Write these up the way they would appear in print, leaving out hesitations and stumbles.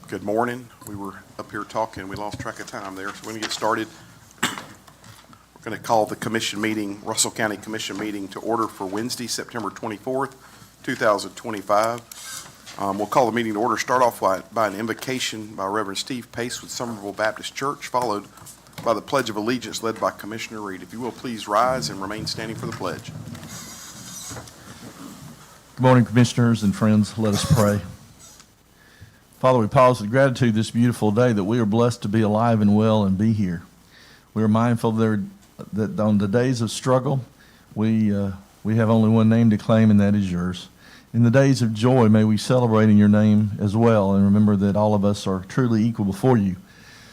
Good morning. We were up here talking, we lost track of time there, so we're going to get started. We're going to call the commission meeting, Russell County Commission meeting, to order for Wednesday, September 24th, 2025. We'll call the meeting to order. Start off by an invocation by Reverend Steve Pace with Somerville Baptist Church, followed by the Pledge of Allegiance led by Commissioner Reed. If you will, please rise and remain standing for the pledge. Good morning, commissioners and friends. Let us pray. Father, we pause with gratitude this beautiful day that we are blessed to be alive and well and be here. We are mindful that on the days of struggle, we have only one name to claim, and that is yours. In the days of joy, may we celebrate in your name as well, and remember that all of us are truly equal before you.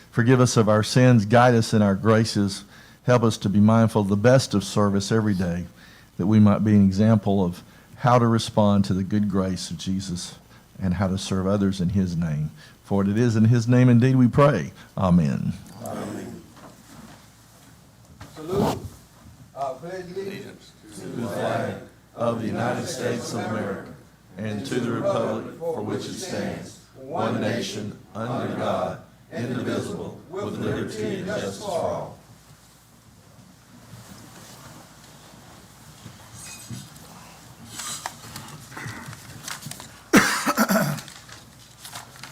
Forgive us of our sins, guide us in our graces, help us to be mindful of the best of service every day, that we might be an example of how to respond to the good grace of Jesus and how to serve others in his name. For it is in his name indeed we pray. Amen. Amen. Salute. Pledge allegiance To the flag of the United States of America and to the republic for which it stands, one nation, under God, indivisible, with liberty and justice for all.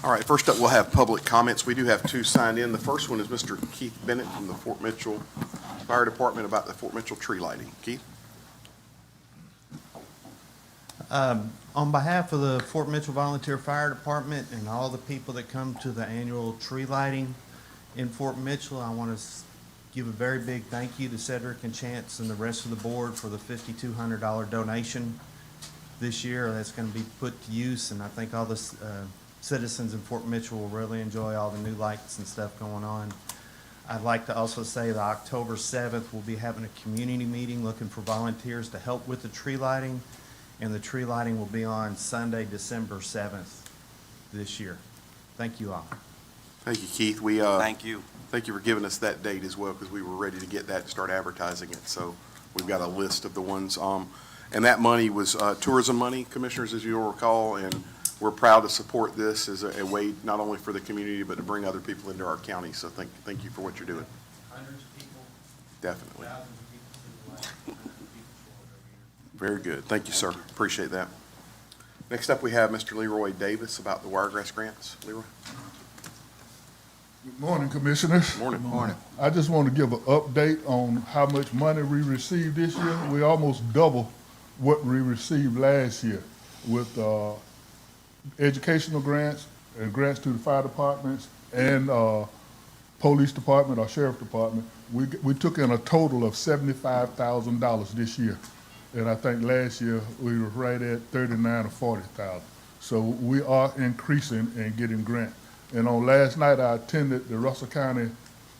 All right, first up, we'll have public comments. We do have two signed in. The first one is Mr. Keith Bennett from the Fort Mitchell Fire Department about the Fort Mitchell tree lighting. Keith? On behalf of the Fort Mitchell Volunteer Fire Department and all the people that come to the annual tree lighting in Fort Mitchell, I want to give a very big thank you to Cedric and Chance and the rest of the board for the $5,200 donation this year. That's going to be put to use, and I think all the citizens in Fort Mitchell will really enjoy all the new lights and stuff going on. I'd like to also say that October 7th, we'll be having a community meeting looking for volunteers to help with the tree lighting. And the tree lighting will be on Sunday, December 7th this year. Thank you all. Thank you, Keith. Thank you. Thank you for giving us that date as well, because we were ready to get that and start advertising it. So we've got a list of the ones. And that money was tourism money, commissioners, as you'll recall, and we're proud to support this as a way not only for the community, but to bring other people into our county. So thank you for what you're doing. Hundreds of people, Definitely. thousands of people to the light, hundreds of people show up every year. Very good. Thank you, sir. Appreciate that. Next up, we have Mr. Leroy Davis about the Wiregrass grants. Leroy? Good morning, Commissioners. Morning. Morning. I just want to give an update on how much money we received this year. We almost double what we received last year with educational grants and grants to the fire departments and police department or sheriff department. We took in a total of $75,000 this year. And I think last year we were right at 39 or 40,000. So we are increasing and getting grants. And on last night, I attended the Russell County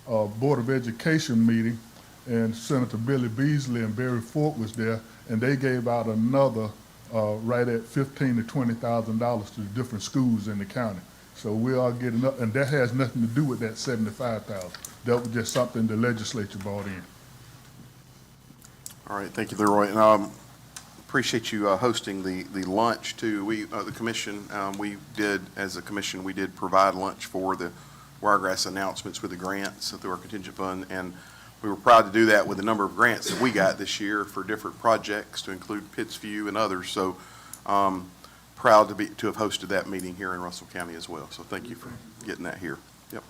Board of Education meeting, and Senator Billy Beasley and Barry Fort was there, and they gave out another right at $15,000 to $20,000 to the different schools in the county. So we are getting up, and that has nothing to do with that $75,000. That was just something the legislature brought in. All right, thank you, Leroy. And appreciate you hosting the lunch too. We, the commission, we did, as a commission, we did provide lunch for the Wiregrass announcements with the grants through our contingent fund, and we were proud to do that with the number of grants that we got this year for different projects, to include Pittsview and others. So proud to have hosted that meeting here in Russell County as well. So thank you for getting that here. Yep.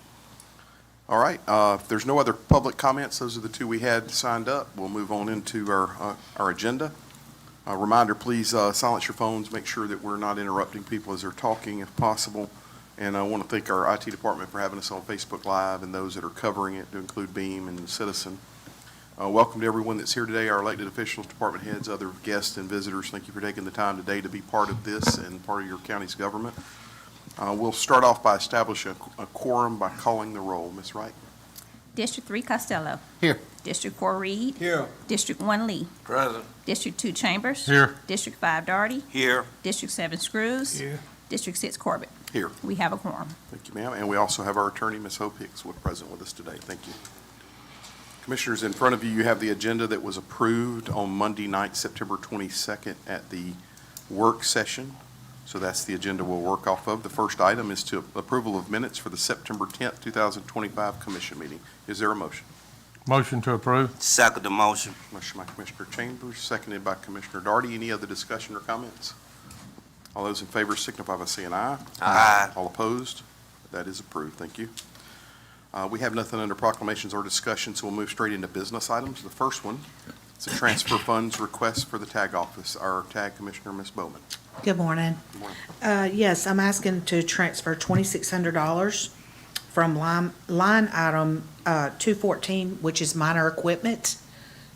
All right, if there's no other public comments, those are the two we had signed up. We'll move on into our agenda. Reminder, please silence your phones. Make sure that we're not interrupting people as they're talking if possible. And I want to thank our IT department for having us on Facebook Live and those that are covering it, to include Beam and Citizen. Welcome to everyone that's here today, our elected officials, department heads, other guests and visitors. Thank you for taking the time today to be part of this and part of your county's government. We'll start off by establishing a quorum by calling the roll. Ms. Wright? District 3 Costello. Here. District 4 Reed. Here. District 1 Lee. Present. District 2 Chambers. Here. District 5 Doherty. Here. District 7 Screws. Here. District 6 Corbett. Here. We have a quorum. Thank you, ma'am. And we also have our attorney, Ms. Hope Hicks, present with us today. Thank you. Commissioners, in front of you, you have the agenda that was approved on Monday night, September 22nd, at the work session. So that's the agenda we'll work off of. The first item is to approval of minutes for the September 10th, 2025 commission meeting. Is there a motion? Motion to approve. Second the motion. Motion by Commissioner Chambers, seconded by Commissioner Darty. Any other discussion or comments? All those in favor signify by saying aye. Aye. All opposed? That is approved. Thank you. We have nothing under proclamations or discussion, so we'll move straight into business items. The first one is a transfer funds request for the TAG office. Our TAG Commissioner, Ms. Bowman. Good morning. Good morning. Yes, I'm asking to transfer $2,600 from line item 214, which is minor equipment,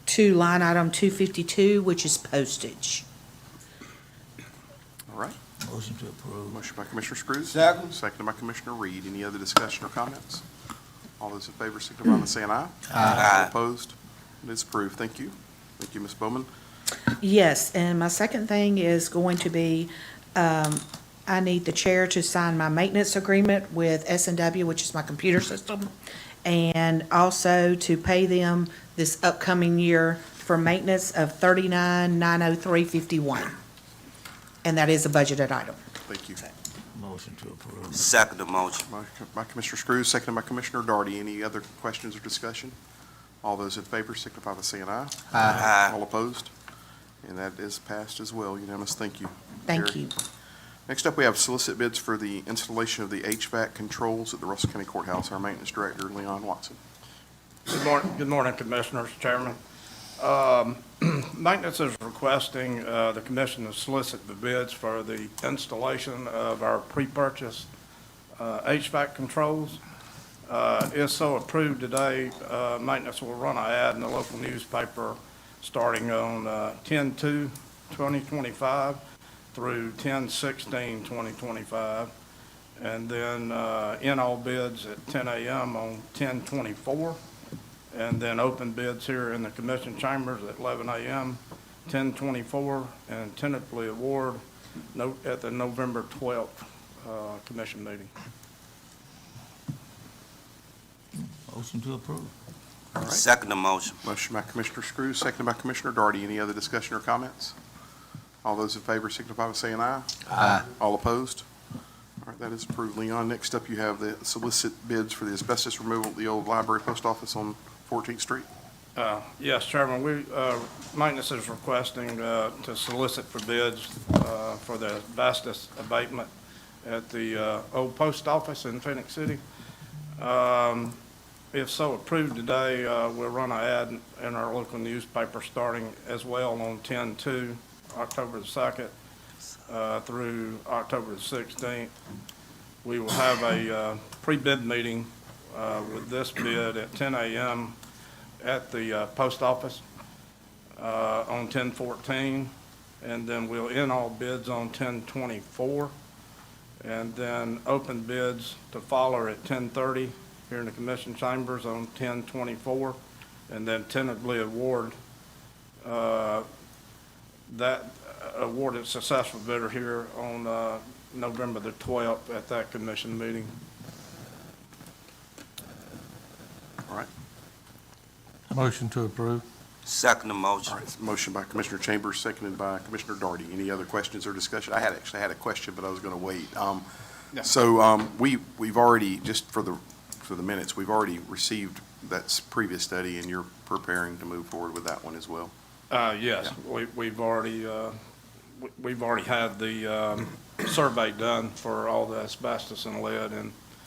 to line item 252, which is postage. All right. Motion to approve. Motion by Commissioner Screws. Second. Seconded by Commissioner Reed. Any other discussion or comments? All those in favor signify by saying aye. Aye. All opposed? It is approved. Thank you. Thank you, Ms. Bowman. Yes, and my second thing is going to be, I need the chair to sign my maintenance agreement with S&W, which is my computer system, and also to pay them this upcoming year for maintenance of $39,903.51. And that is a budgeted item. Thank you. Motion to approve. Second the motion. Motion by Commissioner Screws, seconded by Commissioner Darty. Any other questions or discussion? All those in favor signify by saying aye. Aye. All opposed? And that is passed as well, unanimous. Thank you. Thank Carrie. you. Next up, we have solicit bids for the installation of the HVAC controls at the Russell County Courthouse. Our maintenance director, Leon Watson. Good morning, Commissioners, Chairman. Maintenance is requesting the commission to solicit the bids for the installation of our pre-purchase HVAC controls. If so approved today, maintenance will run an ad in the local newspaper starting on 10/2/2025 through 10/16/2025, and then in all bids at 10 a.m. on 10/24, and then open bids here in the commission chambers at 11 a.m., 10/24, and tentatively award at the November 12th commission meeting. Motion to approve. Second the motion. Motion by Commissioner Screws, seconded by Commissioner Darty. Any other discussion or comments? All those in favor signify by saying aye. Aye. All opposed? All right, that is approved. Leon, next up you have the solicit bids for the asbestos removal at the old library post office on 14th Street. Yes, Chairman, maintenance is requesting to solicit for bids for the asbestos abatement at the old post office in Phoenix City. If so approved today, we'll run an ad in our local newspaper starting as well on 10/2, October the 2nd, through October the 16th. We will have a pre-bid meeting with this bid at 10 a.m. at the post office on 10/14, and then we'll end all bids on 10/24, and then open bids to follow at 10:30 here in the commission chambers on 10/24, and then tentatively award that awarded successful bidder here on November the 12th at that commission meeting. All right. Motion to approve. Second the motion. All right, motion by Commissioner Chambers, seconded by Commissioner Darty. Any other questions or discussion? I actually had a question, but I was going to wait. So we've already, just for the minutes, we've already received that previous study, and you're preparing to move forward with that one as well. Yes, we've already had the survey done for all the asbestos and lead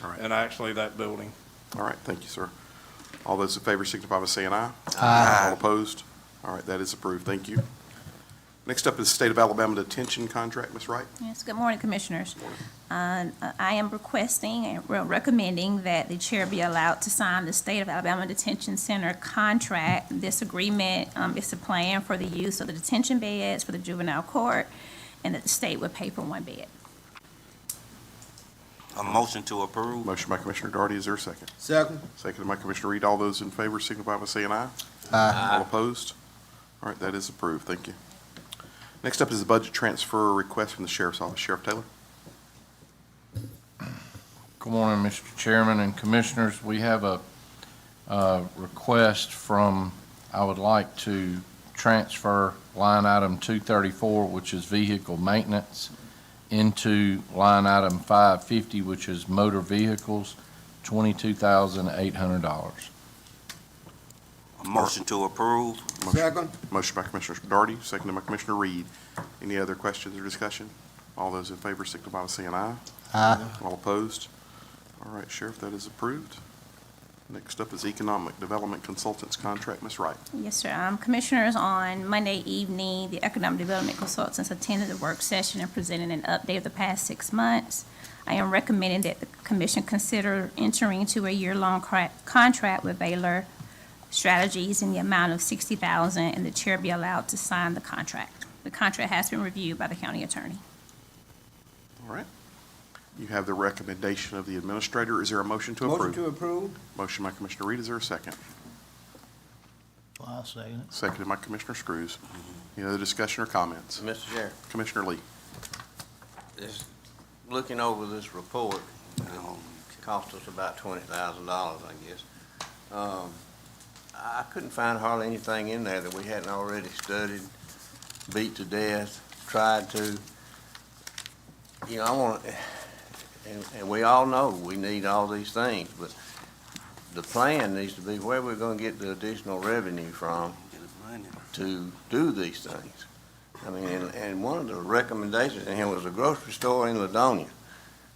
All right. and actually that building. All right, thank you, sir. All those in favor signify by saying aye. Aye. All opposed? All right, that is approved. Thank you. Next up is State of Alabama detention contract. Ms. Wright? Yes, good morning, Commissioners. I am requesting and recommending that the chair be allowed to sign the State of Alabama Detention Center contract. This agreement is a plan for the use of the detention beds for the juvenile court, and that the state would pay for one bed. A motion to approve. Motion by Commissioner Darty. Is there a second? Second. Seconded by Commissioner Reed. All those in favor signify by saying aye. All opposed? All right, that is approved. Thank you. Next up is the budget transfer request from the Sheriff's Office. Sheriff Taylor? Good morning, Mr. Chairman and Commissioners. We have a request from, I would like to transfer line item 234, which is vehicle maintenance, into line item 550, which is motor vehicles, $22,800. A motion to approve. Second. Motion by Commissioner Darty, seconded by Commissioner Reed. Any other questions or discussion? All those in favor signify by saying aye. Aye. All opposed? All right, Sheriff, that is approved. Next up is Economic Development Consultants Contract. Ms. Wright. Yes, sir. Commissioners, on Monday evening, the Economic Development Consultants attended the work session and presented an update of the past 6 months. I am recommending that the commission consider entering into a year-long contract with Baylor Strategies in the amount of $60,000, and the chair be allowed to sign the contract. The contract has been reviewed by the county attorney. All right. You have the recommendation of the administrator. Is there a motion to approve? Motion to approve. Motion by Commissioner Reed. Is there a second? I'll second it. Seconded by Commissioner Screws. Any other discussion or comments? Mr. Chair. Commissioner Lee. Just looking over this report, cost us about $20,000, I guess. I couldn't find hardly anything in there that we hadn't already studied, beat to death, tried to. I want, and we all know we need all these things, but the plan needs to be where we're gonna get the additional revenue from to do these things. I mean, and one of the recommendations in here was a grocery store in Ladonia.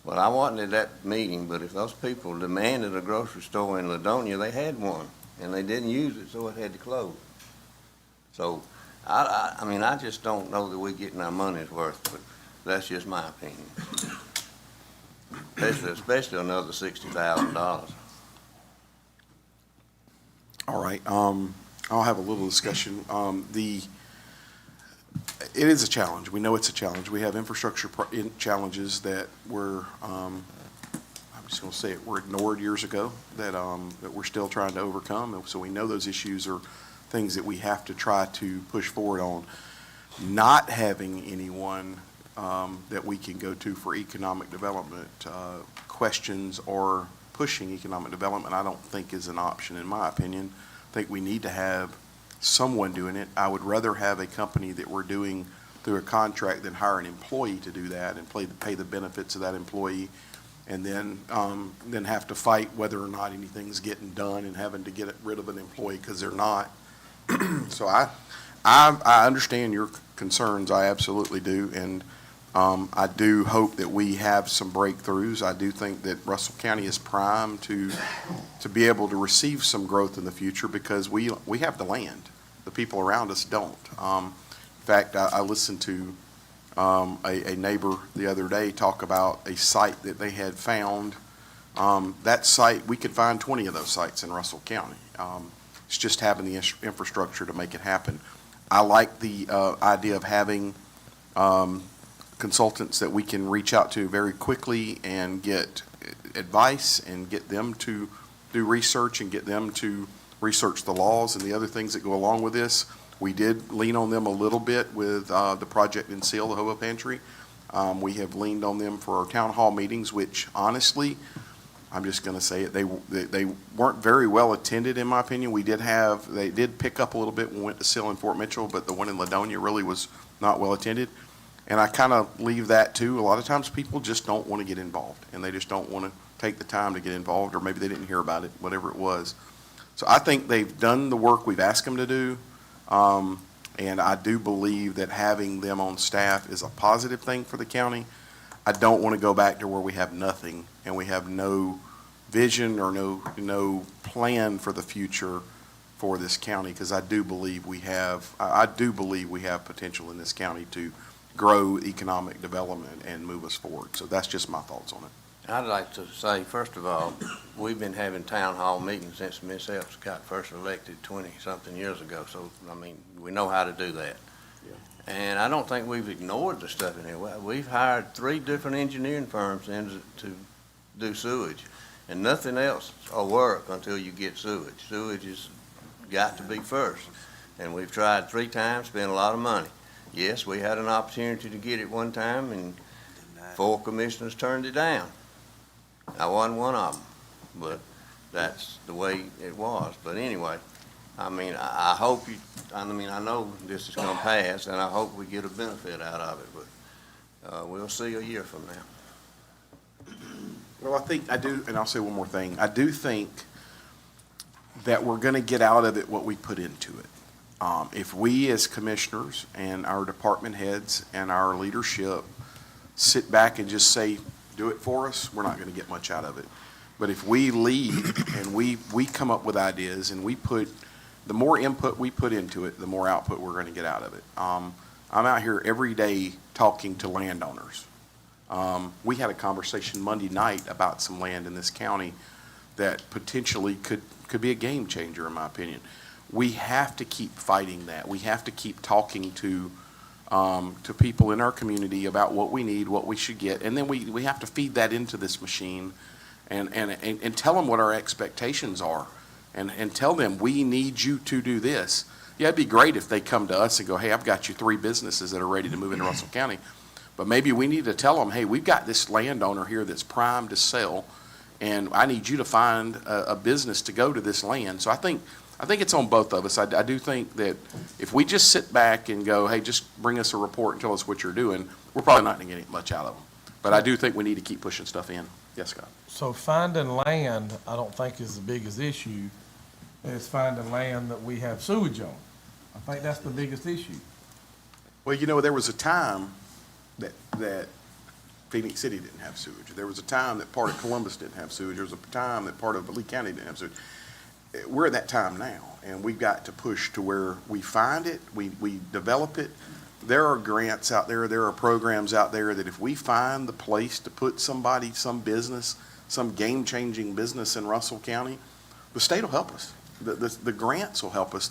Well, I wasn't at that meeting, but if those people demanded a grocery store in Ladonia, they had one, and they didn't use it, so it had to close. So, I mean, I just don't know that we're getting our money's worth, but that's just my opinion. Especially another $60,000. All right, I'll have a little discussion. It is a challenge. We know it's a challenge. We have infrastructure challenges that were, I'm just gonna say it, were ignored years ago that we're still trying to overcome. And so we know those issues are things that we have to try to push forward on. Not having anyone that we can go to for economic development questions or pushing economic development, I don't think is an option, in my opinion. I think we need to have someone doing it. I would rather have a company that we're doing through a contract than hire an employee to do that and pay the benefits of that employee, and then have to fight whether or not anything's getting done and having to get rid of an employee because they're not. So I understand your concerns. I absolutely do, and I do hope that we have some breakthroughs. I do think that Russell County is primed to be able to receive some growth in the future because we have the land. The people around us don't. In fact, I listened to a neighbor the other day talk about a site that they had found. That site, we could find 20 of those sites in Russell County. It's just having the infrastructure to make it happen. I like the idea of having consultants that we can reach out to very quickly and get advice and get them to do research and get them to research the laws and the other things that go along with this. We did lean on them a little bit with the project in Seal, the Hobo Pantry. We have leaned on them for our town hall meetings, which honestly, I'm just going to say it, they weren't very well attended in my opinion. They did pick up a little bit when we went to Seal and Fort Mitchell, but the one in Ladonia really was not well attended. And I kind of leave that too. A lot of times people just don't want to get involved and they just don't want to take the time to get involved, or maybe they didn't hear about it, whatever it was. So I think they've done the work we've asked them to do. And I do believe that having them on staff is a positive thing for the county. I don't want to go back to where we have nothing and we have no vision or no plan for the future for this county, because I do believe we have potential in this county to grow economic development and move us forward. So that's just my thoughts on it. I'd like to say, first of all, we've been having town hall meetings since Miss Epps got first elected 20-something years ago. So, I mean, we know how to do that. Yeah. And I don't think we've ignored the stuff in here. We've hired 3 different engineering firms in to do sewage. And nothing else will work until you get sewage. Sewage has got to be first. And we've tried 3 times, spent a lot of money. Yes, we had an opportunity to get it one time, and 4 commissioners turned it down. I wasn't one of them, but that's the way it was. But anyway, I mean, I know this is gonna pass, and I hope we get a benefit out of it, but we'll see a year from now. Well, I do, and I'll say one more thing. I do think that we're going to get out of it what we put into it. If we as commissioners and our department heads and our leadership sit back and just say, do it for us, we're not going to get much out of it. But if we lead and we come up with ideas and the more input we put into it, the more output we're going to get out of it. I'm out here every day talking to landowners. We had a conversation Monday night about some land in this county that potentially could be a game changer, in my opinion. We have to keep fighting that. We have to keep talking to people in our community about what we need, what we should get, and then we have to feed that into this machine and tell them what our expectations are, and tell them, we need you to do this. Yeah, it'd be great if they come to us and go, hey, I've got you 3 businesses that are ready to move into Russell County. But maybe we need to tell them, hey, we've got this landowner here that's primed to sell, and I need you to find a business to go to this land. So I think it's on both of us. I do think that if we just sit back and go, hey, just bring us a report and tell us what you're doing, we're probably not going to get much out of them. But I do think we need to keep pushing stuff in. Yes, Scott? So finding land, I don't think is the biggest issue, is finding land that we have sewage on. I think that's the biggest issue. Well, there was a time that Phoenix City didn't have sewage. There was a time that part of Columbus didn't have sewage. There was a time that part of Lee County didn't have sewage. We're at that time now, and we've got to push to where we find it, we develop it. There are grants out there, there are programs out there that if we find the place to put somebody, some business, some game-changing business in Russell County, the state will help us. The grants will help us.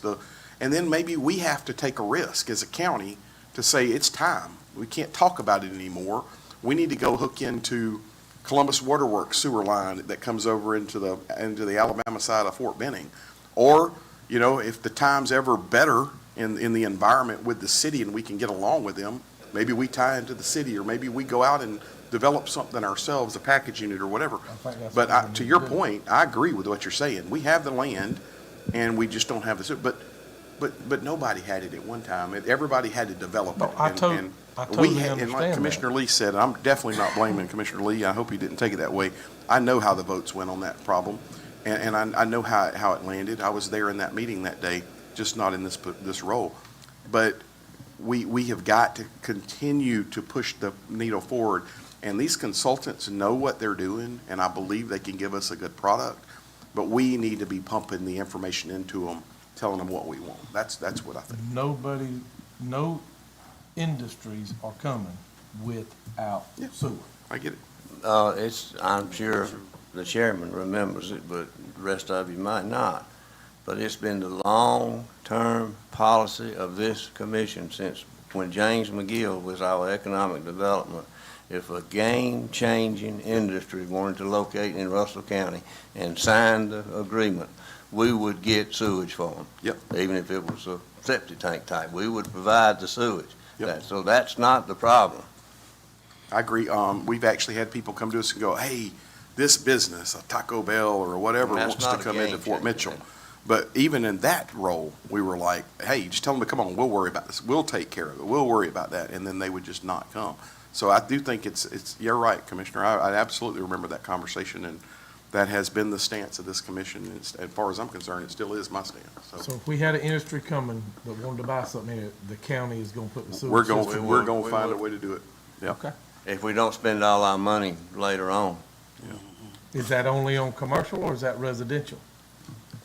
And then maybe we have to take a risk as a county to say, it's time. We can't talk about it anymore. We need to go hook into Columbus Waterworks sewer line that comes over into the Alabama side of Fort Benning. Or, if the time's ever better in the environment with the city and we can get along with them, maybe we tie into the city, or maybe we go out and develop something ourselves, a package unit or whatever. But to your point, I agree with what you're saying. We have the land and we just don't have the sewer. But nobody had it at one time. Everybody had to develop it. No, I totally And understand like Commissioner Lee said, I'm definitely not blaming Commissioner Lee. I hope he didn't take it that way. I know how the votes went on that problem, and I know how it landed. I was there in that meeting that day, just not in this role. But we have got to continue to push the needle forward. And these consultants know what they're doing, and I believe they can give us a good product. But we need to be pumping the information into them, telling them what we want. That's what I think. No industries are coming without sewer. I get it. I'm sure the chairman remembers it, but the rest of you might not. But it's been the long-term policy of this commission since when James McGill was our economic development. If a game-changing industry wanted to locate in Russell County and sign the agreement, we would get sewage for them. Yep. Even if it was a septic tank type, we would provide the sewage. Yep. So that's not the problem. I agree. We've actually had people come to us and go, hey, this business, a Taco Bell or whatever, That's wants to not a come into game Fort changer. Mitchell. But even in that role, we were like, hey, just tell them to come on, we'll worry about this. We'll take care of it. We'll worry about that. And then they would just not come. So I do think you're right, Commissioner. I absolutely remember that conversation, and that has been the stance of this commission. As far as I'm concerned, it still is my stance. So if we had an industry coming that wanted to buy something in it, the county is gonna put the sewer We're system. going, we we're would- going we to find a would. way to do it. Yeah. Okay. If we don't spend all our money later on, Is that only on commercial or is that residential?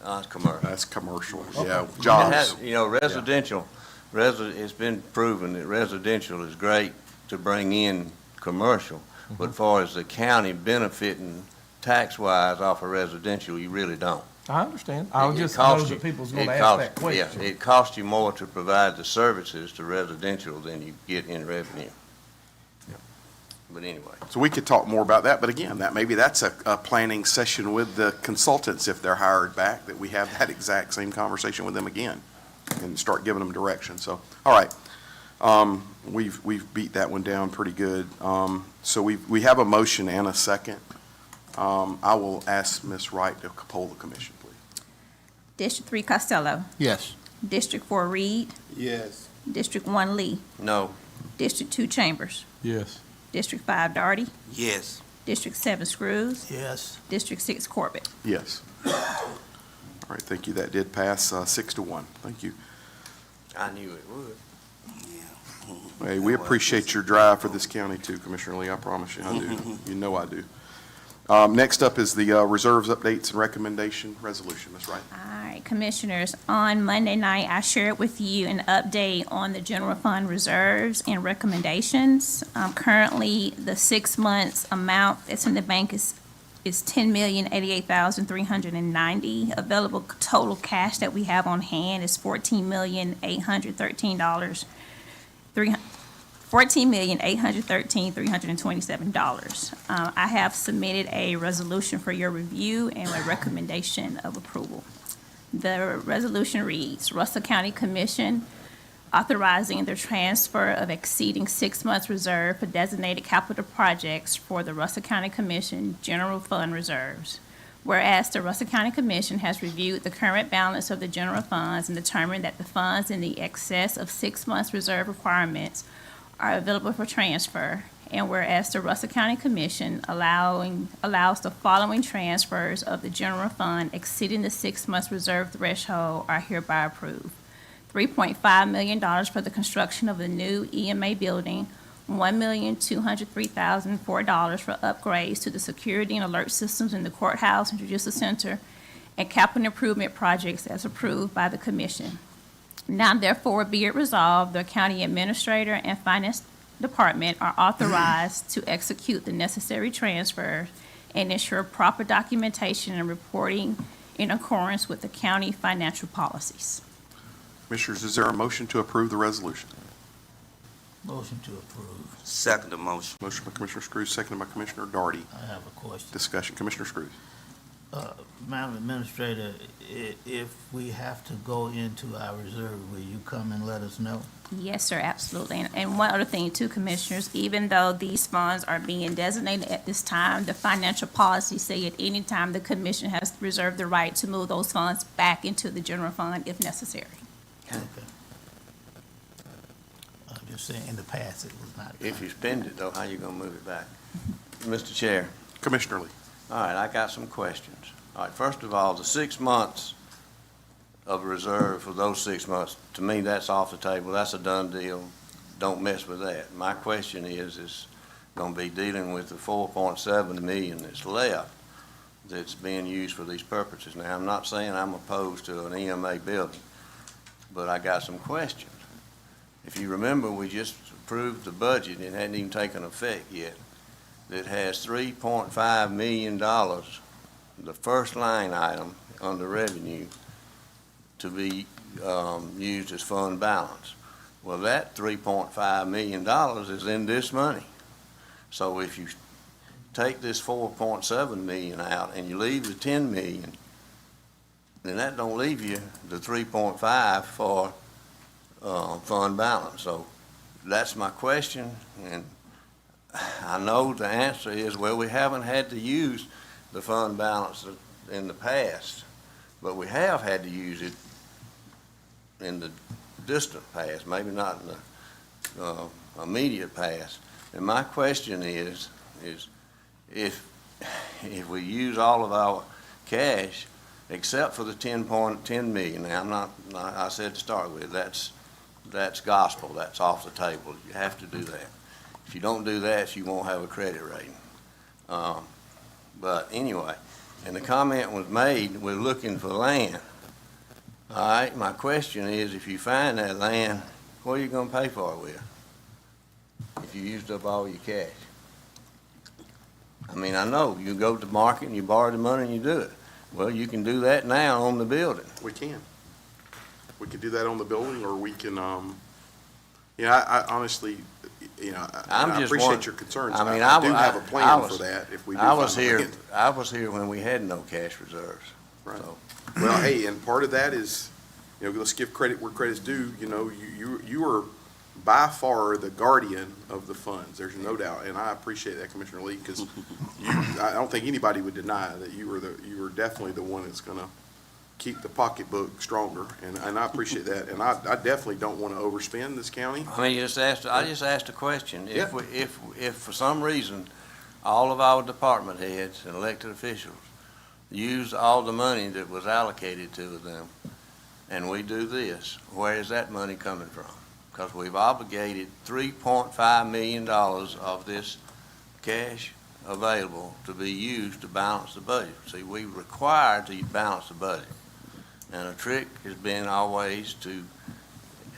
it's commercial. That's commercial, yeah. It Jobs. has- residential, it's been proven that residential is great to bring in commercial, but far as the county benefiting tax-wise off of residential, you really don't. I understand. I It just costs know you- that people's it gonna ask costs- that question. Yeah, it costs you more to provide the services to residential than you get in revenue. But anyway. So we could talk more about that, but again, maybe that's a planning session with the consultants if they're hired back, that we have that exact same conversation with them again and start giving them direction. So, all right. We've beat that one down pretty good. So we have a motion and a second. I will ask Ms. Wright to poll the commission, please. District 3 Costello. Yes. District 4 Reed. Yes. District 1 Lee. No, District 2 Chambers. Yes. District 5 Darty, Yes. District 7 Screws, Yes. District 6 Corbett. Yes. All right, thank you. That did pass 6-1. Thank you. I knew it would. Hey, we appreciate your drive for this county too, Commissioner Lee. I promise you, I do. You know I do. Next up is the reserves updates and recommendation resolution. Ms. Wright. All right, Commissioners, on Monday night, I shared with you an update on the general fund reserves and recommendations. Currently, the 6 months amount that's in the bank is $10,088,390. Available total cash that we have on hand is $14,813,327. I have submitted a resolution for your review and a recommendation of approval. The resolution reads, Russell County Commission authorizing the transfer of exceeding 6 months reserve for designated capital projects for the Russell County Commission General Fund Reserves. Whereas the Russell County Commission has reviewed the current balance of the general funds and determined that the funds in the excess of 6 months reserve requirements are available for transfer. And whereas the Russell County Commission allows the following transfers of the general fund exceeding the 6 months reserve threshold are hereby approved. $3.5 million for the construction of the new EMA building, $1,203,004 for upgrades to the security and alert systems in the courthouse and judicial center, and capital improvement projects as approved by the commission. Now therefore be it resolved, the county administrator and finance department are authorized to execute the necessary transfers and ensure proper documentation and reporting in accordance with the county financial policies. Commissioners, is there a motion to approve the resolution? Motion to approve. Second the motion. Motion by Commissioner Screws, seconded by Commissioner Darty. I have a question. Discussion. Commissioner Screws. Madam Administrator, if we have to go into our reserve, will you come and let us know? Yes, sir, absolutely. And one other thing too, Commissioners, even though these funds are being designated at this time, the financial policy say at any time the commission has reserved the right to move those funds back into the general fund if necessary. Okay. I'm just saying, in the past, it was not. If you spend it though, how you gonna move it back? Mr. Chair, Commissioner Lee. all right, I got some questions. All right, first of all, the 6 months of reserve for those 6 months, to me, that's off the table. That's a done deal. Don't mess with that. My question is gonna be dealing with the 4.7 million that's left that's being used for these purposes. Now, I'm not saying I'm opposed to an EMA building, but I got some questions. If you remember, we just approved the budget, it hadn't even taken effect yet, that has $3.5 million, the first line item under revenue, to be used as fund balance. Well, that $3.5 million is in this money. So if you take this 4.7 million out and you leave the 10 million, then that don't leave you the 3.5 for fund balance. So that's my question, and I know the answer is, well, we haven't had to use the fund balance in the past, but we have had to use it in the distant past, maybe not in the immediate past. And my question is if we use all of our cash except for the 10 million, now I said to start with, that's gospel, that's off the table. You have to do that. If you don't do that, you won't have a credit rating. But anyway, and the comment was made, we're looking for land. All right, my question is, if you find that land, what are you gonna pay for it with? If you used up all your cash? I mean, I know, you go to the market and you borrow the money and you do it. Well, you can do that now on the building. We can. We could do that on the building, or we can, I honestly, I'm I just appreciate wondering- your concerns. I mean, I do have a I plan was- for that if we do I was find the here, land. I was here when we had no cash reserves. Right. So, Well, hey, and part of that is, let's give credit where credit's due. You are by far the guardian of the funds. There's no doubt, and I appreciate that, Commissioner Lee, because I don't think anybody would deny that you were definitely the one that's gonna keep the pocketbook stronger, and I appreciate that. And I definitely don't want to overspend this county. I mean, I just asked a question. Yeah. If for some reason, all of our department heads and elected officials used all the money that was allocated to them, and we do this, where is that money coming from? Because we've obligated $3.5 million of this cash available to be used to balance the budget. See, we required to balance the budget. And a trick has been always to,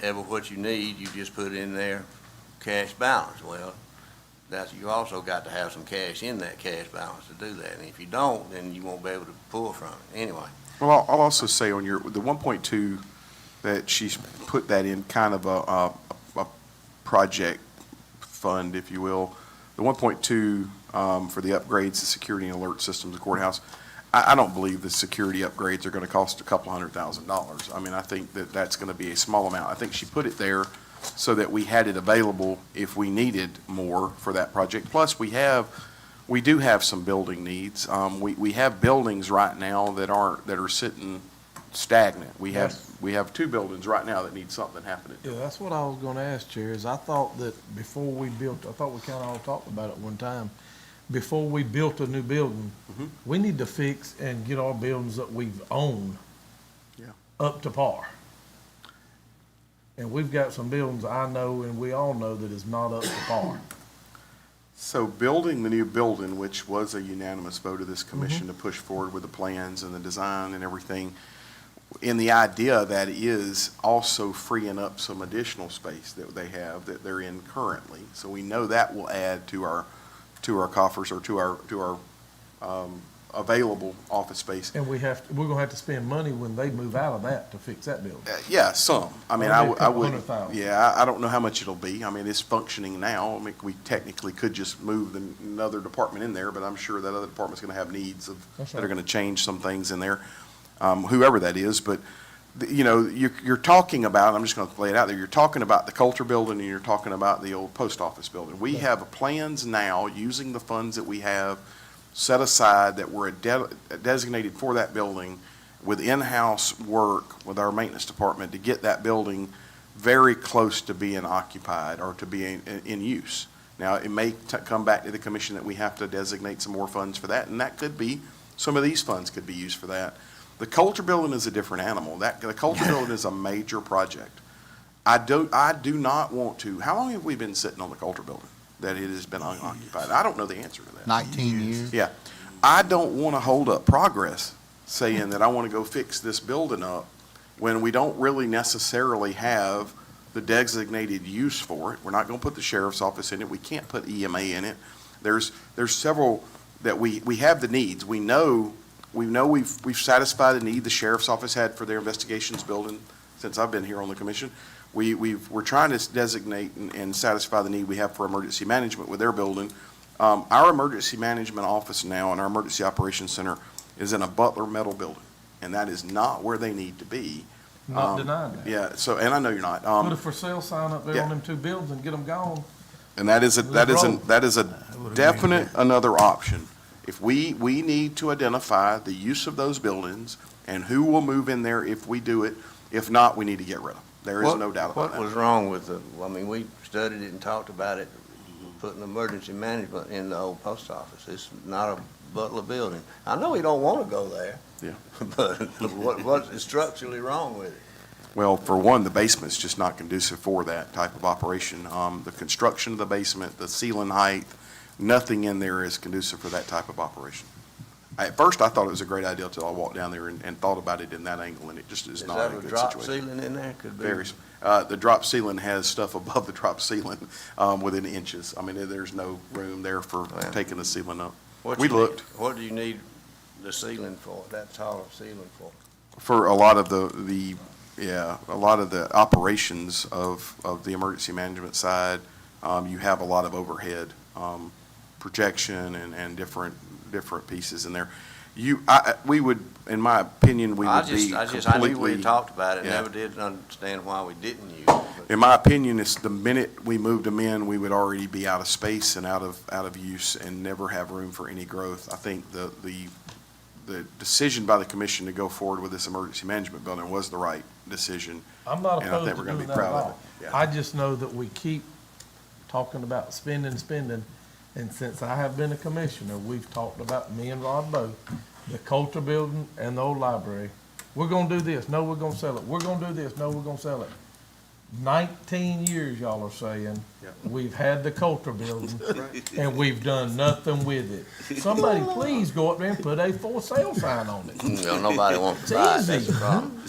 ever what you need, you just put in there cash balance. Well, you also got to have some cash in that cash balance to do that. And if you don't, then you won't be able to pull from it. Anyway, Well, I'll also say on the 1.2, that she's put that in kind of a project fund, if you will. The 1.2 for the upgrades, the security and alert systems, the courthouse, I don't believe the security upgrades are going to cost a couple $100,000. I mean, I think that that's going to be a small amount. I think she put it there so that we had it available if we needed more for that project. Plus, we do have some building needs. We have buildings right now that are sitting stagnant. We have 2 buildings right now that need something happening. Yeah, that's what I was gonna ask, Chair, is I thought that before we built, I thought we kinda all talked about it one time, before we built a new building, we need to fix and get our buildings that we've owned Yeah. up to par. And we've got some buildings I know and we all know that is not up to par. So building the new building, which was a unanimous vote of this commission to push forward with the plans and the design and everything, in the idea that is also freeing up some additional space that they have that they're in currently. So we know that will add to our coffers or to our available office space. And we're gonna have to spend money when they move out of that to fix that building. Yeah, some. I mean, Maybe a I couple would, $100,000. yeah, I don't know how much it'll be. I mean, it's functioning now. I mean, we technically could just move another department in there, but I'm sure that other department's gonna have needs That's that are right. gonna change some things in there, whoever that is. But, you know, you're talking about, I'm just gonna lay it out there, you're talking about the Coulter building and you're talking about the old post office building. We have plans now, using the funds that we have set aside that were designated for that building with in-house work with our maintenance department to get that building very close to being occupied or to being in use. Now, it may come back to the commission that we have to designate some more funds for that, and that could be, some of these funds could be used for that. The Coulter building is a different animal. The Coulter building is a major project. I do not want to, how long have we been sitting on the Coulter building that it has been unoccupied? I don't know the answer to that. 19 years. Yeah. I don't want to hold up progress saying that I want to go fix this building up when we don't really necessarily have the designated use for it. We're not going to put the sheriff's office in it. We can't put EMA in it. There's several that we have the needs. We know we've satisfied the need the sheriff's office had for their investigations building since I've been here on the commission. We're trying to designate and satisfy the need we have for emergency management with their building. Our emergency management office now and our emergency operations center is in a Butler metal building, and that is not where they need to be. Not denying that. Yeah, so, and I know you're not. Put a for sale sign up there yeah. on them 2 buildings and get them gone. And that is a definite another option. If we need to identify the use of those buildings and who will move in there if we do it. If not, we need to get rid of them. There is no doubt about that. What was wrong with we studied it and talked about it, putting emergency management in the old post office. It's not a Butler building. I know he don't want to go there. Yeah. But what's structurally wrong with it? Well, for one, the basement's just not conducive for that type of operation. The construction of the basement, the ceiling height, nothing in there is conducive for that type of operation. At first, I thought it was a great idea until I walked down there and thought about it in that angle, and it just is not a Is good that a drop situation. ceiling in there? Could be. The drop ceiling has stuff above the drop ceiling within inches. I mean, there's no room there for taking the ceiling up. We looked. What do you need the ceiling for, that tall of ceiling for? For a lot of the operations of the emergency management side, you have a lot of overhead projection and different pieces in there. We would, in my opinion, we would be I completely. knew we had talked about it, Yeah. never did understand why we didn't use it. but- In my opinion, it's the minute we moved them in, we would already be out of space and out of use and never have room for any growth. I think the the decision by the commission to go forward with this emergency management building was the right decision. I'm not And I opposed think to we're gonna doing be that at proud of all. it. Yeah. I just know that we keep talking about spending, and since I have been a commissioner, we've talked about, me and Rod both, the Coulter Building and the old library. We're gonna do this, no, we're gonna sell it. We're gonna do this, no, we're gonna sell it. 19 years, y'all are saying, we've had the Coulter Building, and we've done nothing with it. Somebody please go up there and put a for sale sign on it. Well, nobody wants to buy it, that's easy. the problem.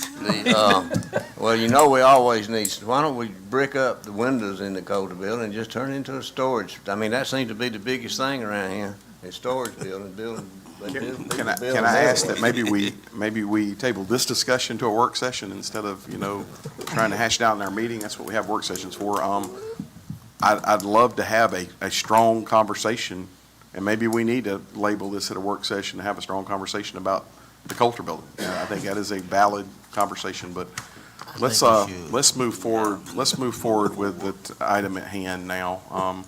Well, we always need, why don't we brick up the windows in the Coulter Building and just turn it into a storage? I mean, that seems to be the biggest thing around here, is storage building. Can I ask that maybe we table this discussion to a work session instead of, trying to hash down in our meeting? That's what we have work sessions for. I'd love to have a strong conversation, and maybe we need to label this at a work session to have a strong conversation about the Coulter Building. I think that is a valid conversation, but let's move forward. Let's move forward with the item at hand now.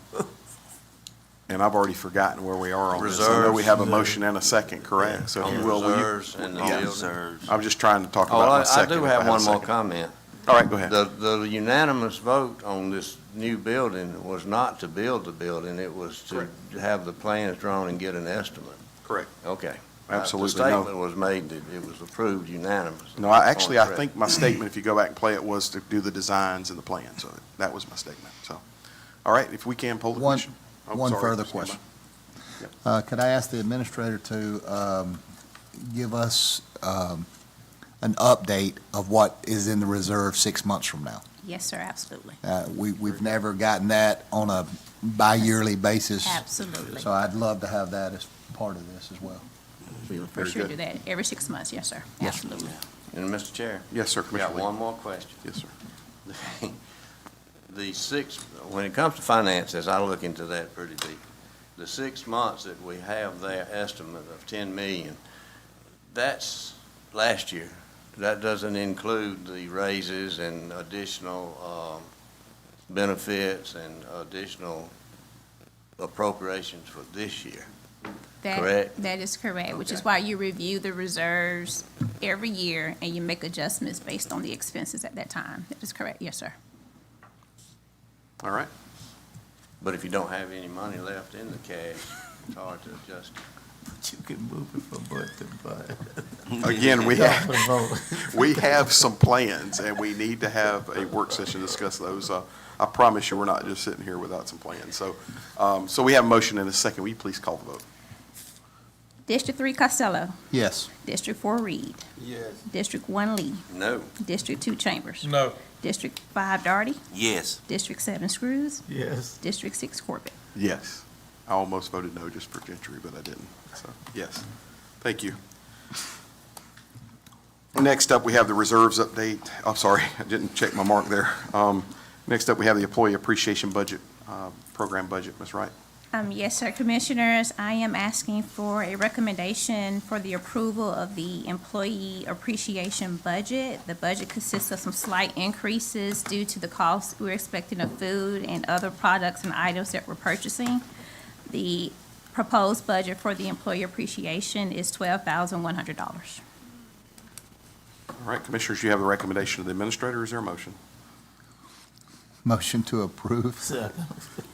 And I've already forgotten where we are on this. I know we have a motion and a second, correct? So if you will, Reserves and the Yeah. building. I'm just trying to talk Oh, about my I second. do if have a one more second. comment. All right, go ahead. The unanimous vote on this new building was not to build the building, it was to have the plans drawn and get an estimate. Correct. Okay. Absolutely, The no. statement was made that it was approved unanimously. No, I Correct. think my statement, if you go back and play it, was to do the designs and the plans. So that was my statement, so. All right, if we can poll the One- question. Oh, one sorry, further stand by. question. Could I ask the administrator to give us an update of what is in the reserve 6 months from now? Yes, sir, absolutely. We've never gotten that on a bi-yearly basis. Absolutely. So I'd love to have that as part of this as well. We will for Very sure good. do that every 6 months, yes, sir. Yes. Absolutely. And Mr. Chair? Yes, sir, Got Commissioner Lee. one more question. Yes, sir. When it comes to finance, as I look into that pretty deep, the 6 months that we have their estimate of 10 million, that's last year. That doesn't include the raises and additional benefits and additional appropriations for this year. Correct. That is correct, which is why you review the reserves every year and you make adjustments based on the expenses at that time. That is correct, yes, sir. All right. But if you don't have any money left in the cash, it's hard to adjust it. You can move it from butt to butt. Again, we have some plans, and we need to have a work session to discuss those. I promise you, we're not just sitting here without some plans. So we have a motion and a second. Will you please call the vote? District 3 Costello. Yes. District 4 Reed. Yes. District 1 Lee. No. District 2 Chambers. No. District 5 Darty. Yes. District 7 Screws. Yes. District 6 Corbett. Yes. I almost voted no just for Gentry, but I didn't. So, yes. Thank you. Next up, we have the reserves update. I'm sorry, I didn't check my mark there. Next up, we have the employee appreciation budget, program budget. Ms. Wright? Yes, sir, Commissioners, I am asking for a recommendation for the approval of the employee appreciation budget. The budget consists of some slight increases due to the cost we're expecting of food and other products and items that we're purchasing. The proposed budget for the employee appreciation is $12,100. All right, Commissioners, you have the recommendation of the administrator. Is there a motion? Motion to approve. Second.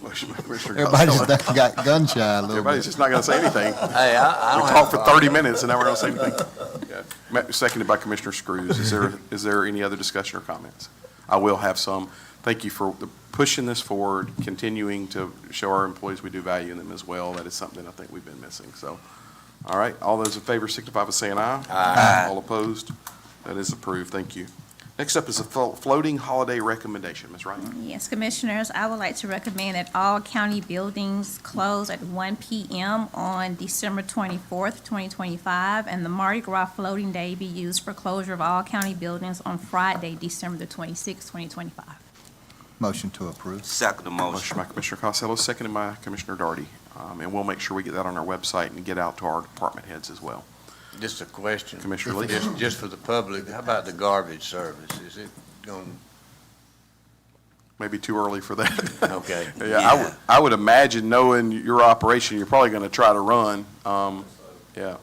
Motion by Commissioner Everybody's Costello. got gun shy a little Everybody's bit. just not going to say anything. Hey, I We don't talked have for a 30 minutes, and now we're going to say anything. Yeah. Seconded by Commissioner Screws. Is there any other discussion or comments? I will have some. Thank you for pushing this forward, continuing to show our employees we do value in them as well. That is something I think we've been missing. So, all right, all those in favor signify by saying aye. Aye. All opposed? That is approved. Thank you. Next up is a floating holiday recommendation. Ms. Wright? Yes, Commissioners, I would like to recommend that all county buildings close at 1 p.m. on December 24th, 2025, and the Mardi Gras floating day be used for closure of all county buildings on Friday, December the 26th, 2025. Motion to approve. Second the motion. Motion by Commissioner Costello, seconded by Commissioner Darty. And we'll make sure we get that on our website and get out to our department heads as well. Just a question. Commissioner Lee? Just for the public, how about the garbage service? Is it going, Maybe too early for that. okay. Yeah, I would imagine, knowing your operation, you're probably going to try to run. Yeah.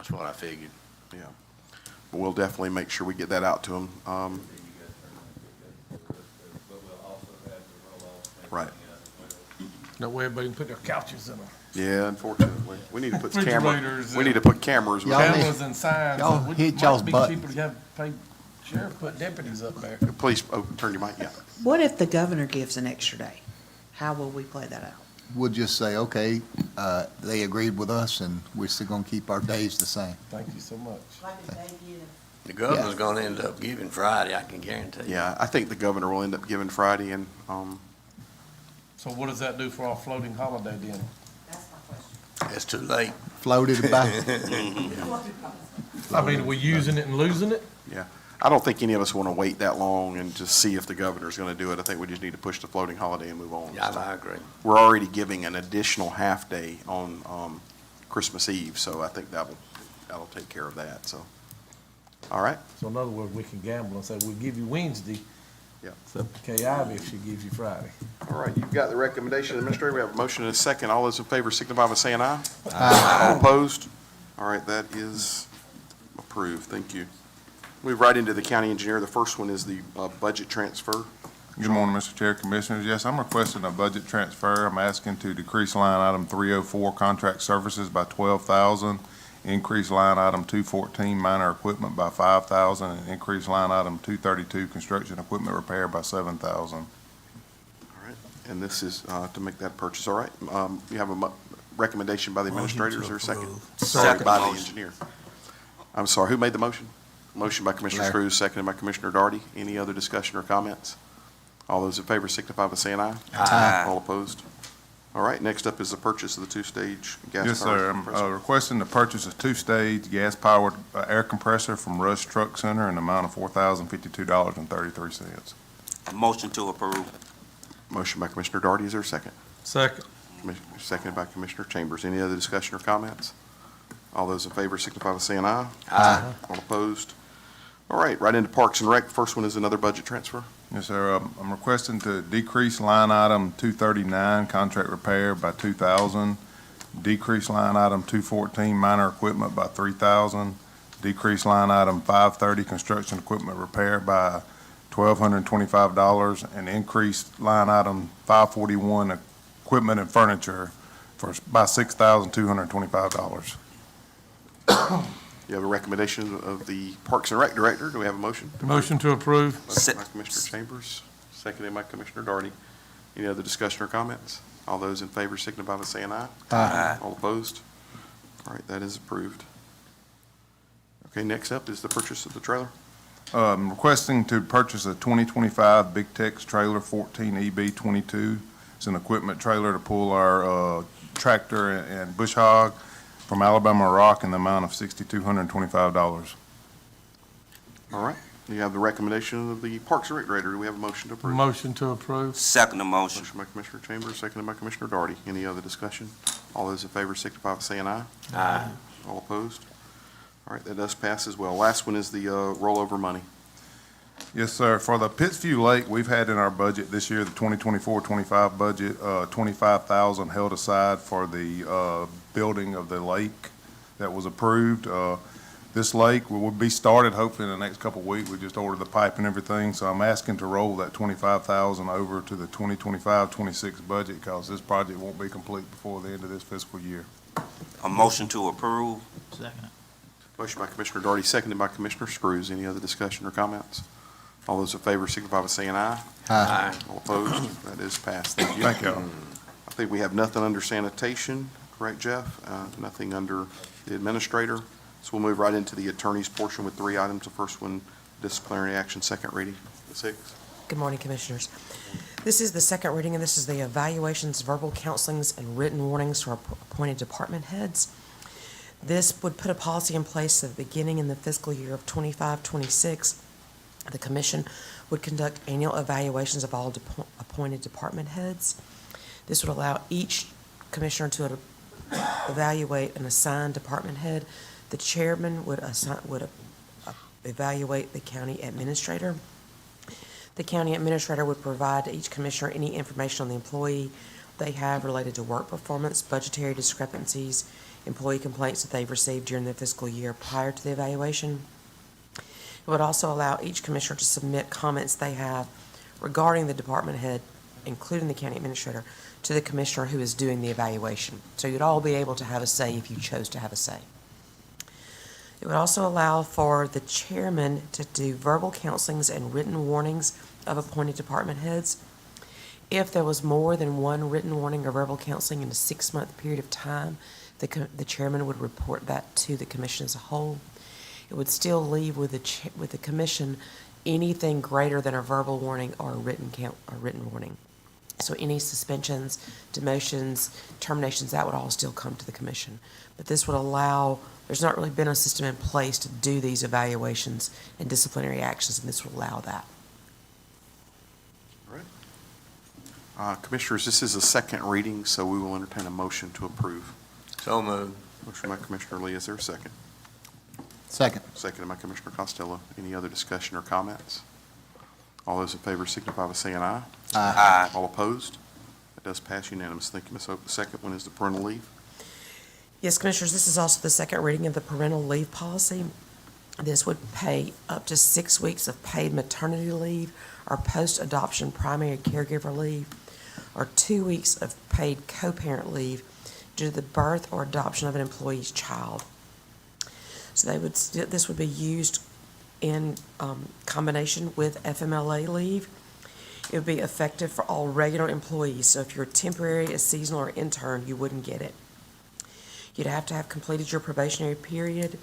That's what I figured. Yeah. But we'll definitely make sure we get that out to them. Right. That way everybody can put their couches in them. Yeah, unfortunately. We need to put cameras, Refrigerators we need and- to put cameras. Y'all need- Cameras and signs. y'all It would- hit y'all's might be buttons. cheaper to have, pay sheriff, put deputies up there. Please, turn your mic, yeah. What if the governor gives an extra day? How will we play that out? We'll just say, okay, they agreed with us, and we're still gonna keep our days the same. Thank you so much. The governor's gonna end up giving Friday, I can guarantee you. Yeah, I think the governor will end up giving Friday, and, So what does that do for our floating holiday then? It's too late. Floated about. I mean, are we using it and losing it? yeah. I don't think any of us want to wait that long and just see if the governor's going to do it. I think we just need to push the floating holiday and move on. Yeah, I agree. We're already giving an additional half-day on Christmas Eve, so I think that'll take care of that, so. All right, So in other words, we can gamble and say, we'll give you Wednesday. Yeah. Except Kay Ivey, she gives you Friday. all right, you've got the recommendation, Administrator. We have a motion and a second. All those in favor signify by saying aye. Aye. All opposed? All right, that is approved. Thank you. Move right into the county engineer. The first one is the budget transfer. Good morning, Mr. Chair, Commissioners. Yes, I'm requesting a budget transfer. I'm asking to decrease line item 304, contract services by $12,000, increase line item 214, minor equipment by $5,000, and increase line item 232, construction equipment repair by $7,000. All right, and this is to make that purchase. All right, you have a recommendation by the administrator. Is there a second? Sorry, Second by the motion. engineer. I'm sorry, who made the motion? Motion by Commissioner Larry. Cruz, seconded by Commissioner Darty. Any other discussion or comments? All those in favor signify by saying aye. Aye. All opposed? All right, next up is the purchase of the two-stage gas. Yes, sir. I'm requesting the purchase of two-stage gas-powered air compressor from Rush Truck Center in the amount of $4,052.33. Motion to approve. Motion by Commissioner Darty. Is there a second? Second. Seconded by Commissioner Chambers. Any other discussion or comments? All those in favor signify by saying aye. Aye. All opposed? All right, right into Parks and Rec. First one is another budget transfer. Yes, sir. I'm requesting to decrease line item 239, contract repair by $2,000, decrease line item 214, minor equipment by $3,000, decrease line item 530, construction equipment repair by $1,225, and increase line item 541, equipment and furniture by $6,225. You have a recommendation of the Parks and Rec Director. Do we have a motion? Motion to approve. Motion by Commissioner Chambers, seconded by Commissioner Darty. Any other discussion or comments? All those in favor signify by saying aye. Aye. All opposed? All right, that is approved. Okay, next up is the purchase of the trailer. I'm requesting to purchase a 2025 Big Tex trailer 14 EB22. It's an equipment trailer to pull our tractor and bush hog from Alabama Rock in the amount of $6,225. All right, you have the recommendation of the Parks and Rec Director. Do we have a motion to approve? Motion to approve. Second the motion. Motion by Commissioner Chambers, seconded by Commissioner Darty. Any other discussion? All those in favor signify by saying aye. Aye. All opposed? All right, that does pass as well. Last one is the rollover money. Yes, sir. For the Pittsview Lake, we've had in our budget this year, the 2024-25 budget, $25,000 held aside for the building of the lake that was approved. This lake will be started hopefully in the next couple of weeks. We just ordered the pipe and everything, so I'm asking to roll that $25,000 over to the 2025-26 budget because this project won't be complete before the end of this fiscal year. A motion to approve. Second. Motion by Commissioner Darty, seconded by Commissioner Screws. Any other discussion or comments? All those in favor signify by saying aye. Aye. All opposed? That is passed. Thank you. Thank you. I think we have nothing under sanitation, correct, Jeff? Nothing under the administrator. So we'll move right into the attorney's portion with three items. The first one, disciplinary action, second reading. Ms. Hicks. Good morning, Commissioners. This is the second reading, and this is the evaluations, verbal counselings, and written warnings to our appointed department heads. This would put a policy in place that beginning in the fiscal year of 25-26, the Commission would conduct annual evaluations of all appointed department heads. This would allow each Commissioner to evaluate an assigned department head. The Chairman would evaluate the County Administrator. The County Administrator would provide to each Commissioner any information on the employee they have related to work performance, budgetary discrepancies, employee complaints that they've received during the fiscal year prior to the evaluation. It would also allow each commissioner to submit comments they have regarding the department head, including the county administrator, to the commissioner who is doing the evaluation. So you'd all be able to have a say if you chose to have a say. It would also allow for the chairman to do verbal counselings and written warnings of appointed department heads. If there was more than one written warning or verbal counseling in a 6-month period of time, the chairman would report that to the commission as a whole. It would still leave with the commission anything greater than a verbal warning or a written warning. So any suspensions, demotions, terminations, that would all still come to the commission. But this would allow, there's not really been a system in place to do these evaluations and disciplinary actions, and this will allow that. All right. Commissioners, this is a second reading, so we will entertain a motion to approve. So moved. Motion by Commissioner Lee. Is there a second? Second. Seconded by Commissioner Costello. Any other discussion or comments? All those in favor signify by saying aye. Aye. All opposed? That does pass unanimously. Thank you, Ms. Hope. The second one is the parental leave. Yes, Commissioners, this is also the second reading of the parental leave policy. This would pay up to 6 weeks of paid maternity leave or post-adoption primary caregiver leave, or 2 weeks of paid co-parent leave due to the birth or adoption of an employee's child. So this would be used in combination with FMLA leave. It would be effective for all regular employees. So if you're temporary, a seasonal, or intern, you wouldn't get it. You'd have to have completed your probationary period.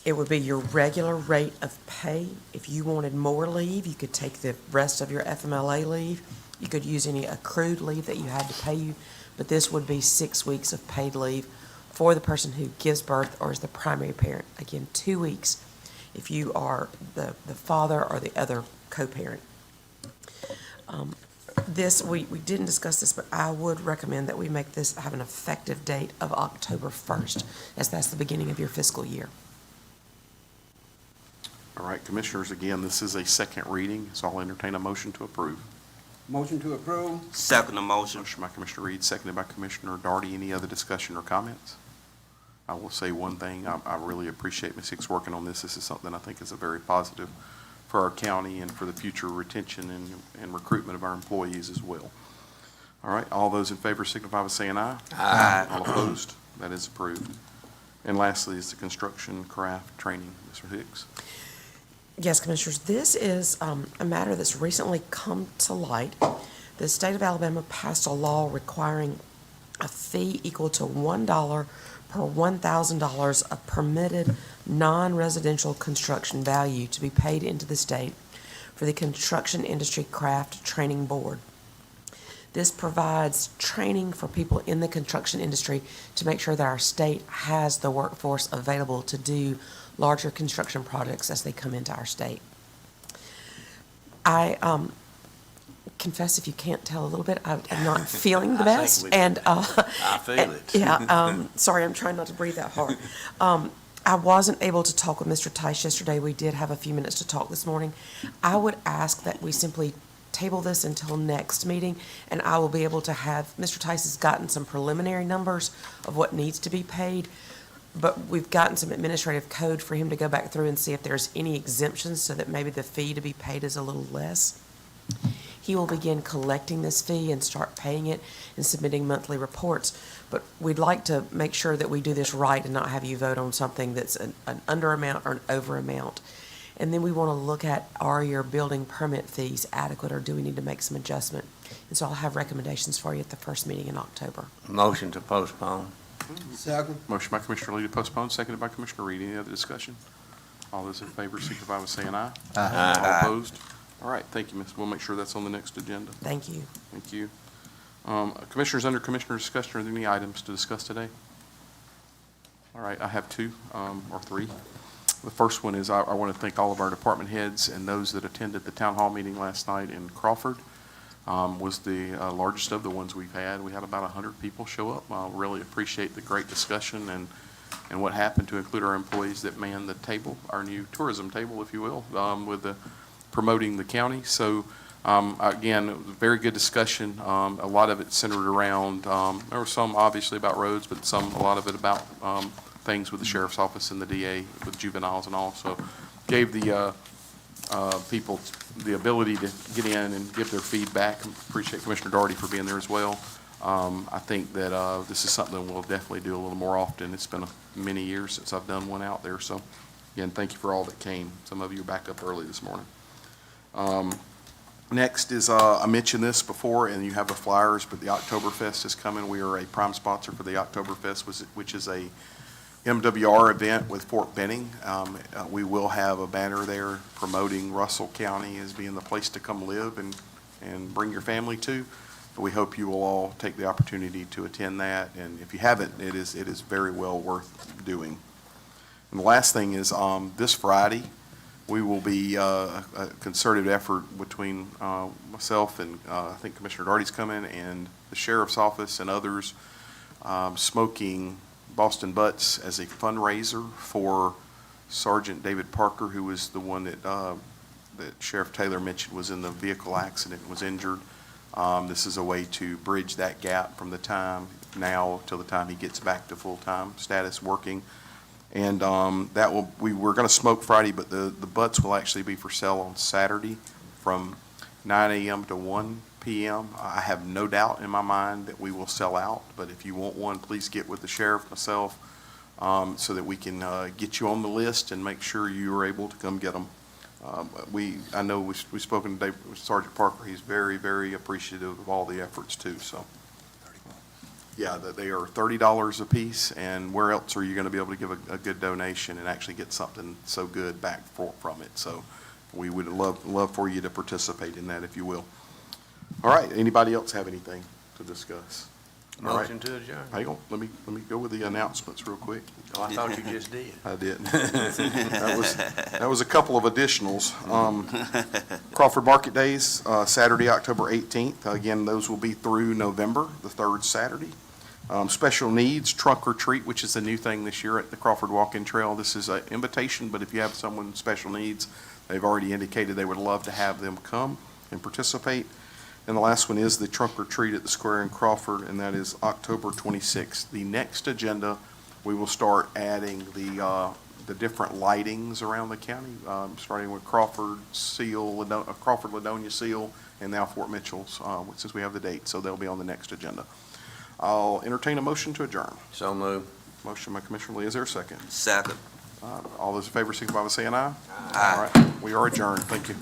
It would be your regular rate of pay. If you wanted more leave, you could take the rest of your FMLA leave. You could use any accrued leave that you had to pay you, but this would be 6 weeks of paid leave for the person who gives birth or is the primary parent. Again, 2 weeks if you are the father or the other co-parent. We didn't discuss this, but I would recommend that we make this have an effective date of October 1st, as that's the beginning of your fiscal year. All right, Commissioners, again, this is a second reading, so I'll entertain a motion to approve. Motion to approve. Second the motion. Motion by Commissioner Reed, seconded by Commissioner Darty. Any other discussion or comments? I will say one thing. I really appreciate Ms. Hicks working on this. This is something I think is a very positive for our county and for the future retention and recruitment of our employees as well. All right, all those in favor signify by saying aye. Aye. All opposed? That is approved. And lastly is the construction craft training. Mr. Hicks? Yes, Commissioners, this is a matter that's recently come to light. The state of Alabama passed a law requiring a fee equal to $1 per $1,000 of permitted non-residential construction value to be paid into the state for the Construction Industry Craft Training Board. This provides training for people in the construction industry to make sure that our state has the workforce available to do larger construction projects as they come into our state. I confess, if you can't tell a little bit, I'm not feeling the best, and I feel it. yeah. Sorry, I'm trying not to breathe that hard. I wasn't able to talk with Mr. Tice yesterday. We did have a few minutes to talk this morning. I would ask that we simply table this until next meeting, and I will be able to have, Mr. Tice has gotten some preliminary numbers of what needs to be paid, but we've gotten some administrative code for him to go back through and see if there's any exemptions so that maybe the fee to be paid is a little less. He will begin collecting this fee and start paying it and submitting monthly reports. But we'd like to make sure that we do this right and not have you vote on something that's an under amount or an over amount. And then we want to look at, are your building permit fees adequate, or do we need to make some adjustment? And so I'll have recommendations for you at the first meeting in October. Motion to postpone. Second. Motion by Commissioner Lee to postpone, seconded by Commissioner Reed. Any other discussion? All those in favor signify by saying aye. All opposed? All right, thank you, Ms. We'll make sure that's on the next agenda. Thank you. Thank you. Commissioners, under Commissioner discussion, are there any items to discuss today? All right, I have two or three. The first one is I want to thank all of our department heads and those that attended the town hall meeting last night in Crawford. Was the largest of the ones we've had. We had about 100 people show up. I really appreciate the great discussion and what happened to include our employees that manned the table, our new tourism table, if you will, with the promoting the county. So Again, it was a very good discussion. A lot of it centered around, there was some obviously about roads, but a lot of it about things with the sheriff's office and the DA with juveniles and all. So gave the people the ability to get in and give their feedback. Appreciate Commissioner Doherty for being there as well. I think that this is something we'll definitely do a little more often. It's been many years since I've done one out there. So again, thank you for all that came. Some of you are back up early this morning. Next is, I mentioned this before, and you have the flyers, but the Oktoberfest is coming. We are a prime sponsor for the Oktoberfest, which is a MWR event with Fort Benning. We will have a banner there promoting Russell County as being the place to come live and bring your family to. But we hope you will all take the opportunity to attend that, and if you haven't, it is very well worth doing. And the last thing is, this Friday, we will be a concerted effort between myself and I think Commissioner Doherty's coming, and the Sheriff's Office and others, smoking Boston Butts as a fundraiser for Sergeant David Parker, who was the one that Sheriff Taylor mentioned was in the vehicle accident and was injured. This is a way to bridge that gap from the time now till the time he gets back to full-time status working. And we were going to smoke Friday, but the butts will actually be for sale on Saturday from 9 a.m. to 1 p.m. I have no doubt in my mind that we will sell out, but if you want one, please get with the sheriff, myself, so that we can get you on the list and make sure you are able to come get them. I know we've spoken today with Sergeant Parker. He's very, very appreciative of all the efforts too, so. Yeah, they are $30 a piece, and where else are you going to be able to give a good donation and actually get something so good back from it? So we would love for you to participate in that if you will. All right, anybody else have anything to discuss? All right. Motion to adjourn. Hang on, let me go with the announcements real quick. Oh, I thought you just did. I didn't. That was a couple of additionals. Crawford Market Days, Saturday, October 18th. Again, those will be through November, the third Saturday. Special Needs Trunk or Treat, which is a new thing this year at the Crawford Walk-In Trail. This is an invitation, but if you have someone with special needs, they've already indicated they would love to have them come and participate. And the last one is the Trunk or Treat at the Square in Crawford, and that is October 26th. The next agenda, we will start adding the different lightings around the county, starting with Crawford Ladonia Seal, and now Fort Mitchell's, since we have the date, so they'll be on the next agenda. I'll entertain a motion to adjourn. So moved. Motion by Commissioner Lee. Is there a second? Second. All those in favor signify by saying aye. Aye. All right, we are adjourned. Thank you.